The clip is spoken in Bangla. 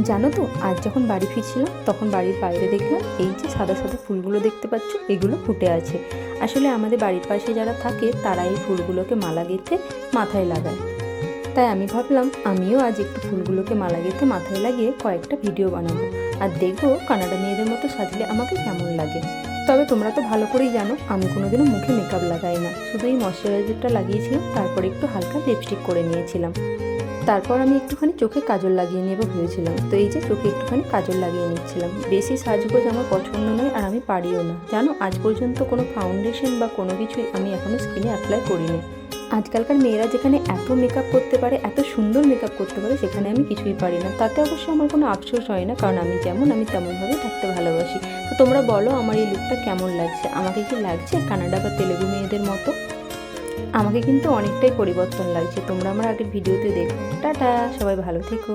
জানো তো, আজ যখন বাড়ি ফিরছিলাম তখন বাড়ির বাইরে দেখলাম এই যে সাদা সাদা ফুলগুলো দেখতে পাচ্ছ, এগুলো ফুটে আছে। আসলে আমাদের বাড়ির পাশে যারা থাকে তারা এই ফুলগুলোকে মালা গেঁথে মাথায় লাগায়। তাই আমি ভাবলাম আমিও আজ একটু ফুলগুলোকে মালা গেঁথে মাথায় লাগিয়ে কয়েকটা ভিডিও বানাবো, আর দেখবো কানাডা মেয়েদের মতো সাজলে আমাকে কেমন লাগে। তবে তোমরা তো ভালো করেই জানো আমি কোনোদিনও মুখে মেকআপ লাগাই না, শুধু এই ময়শ্চারাইজারটা লাগিয়েছিলাম, তারপরে একটু হালকা লিপস্টিক করে নিয়েছিলাম। তারপর আমি একটুখানি চোখে কাজল লাগিয়ে নেবো ভেবেছিলাম। তো এই যে চোখে একটুখানি কাজল লাগিয়ে নিচ্ছিলাম। বেশি সাজগোজ আমার পছন্দ নয়, আর আমি পারিও না জানো। আজ পর্যন্ত কোনো ফাউন্ডেশন বা কোনো কিছুই আমি এখনও স্কিনে অ্যাপ্লাই করিনি। আজকালকার মেয়েরা যেখানে এত মেকআপ করতে পারে, এত সুন্দর মেকআপ করতে পারে, সেখানে আমি কিছুই পারি না। তাতে অবশ্য আমার কোনো আফসোস হয় না, কারণ আমি যেমন আমি তেমনভাবে থাকতে ভালোবাসি। তো তোমরা বলো আমার এই লুকটা কেমন লাগছে, আমাকে কি লাগছে কানাডা বা তেলেগু মেয়েদের মতো? আমাকে কিন্তু অনেকটাই পরিবর্তন লাগছে। তোমরা আমার আগের ভিডিওতে দেখো। টাটা, সবাই ভালো থেকো।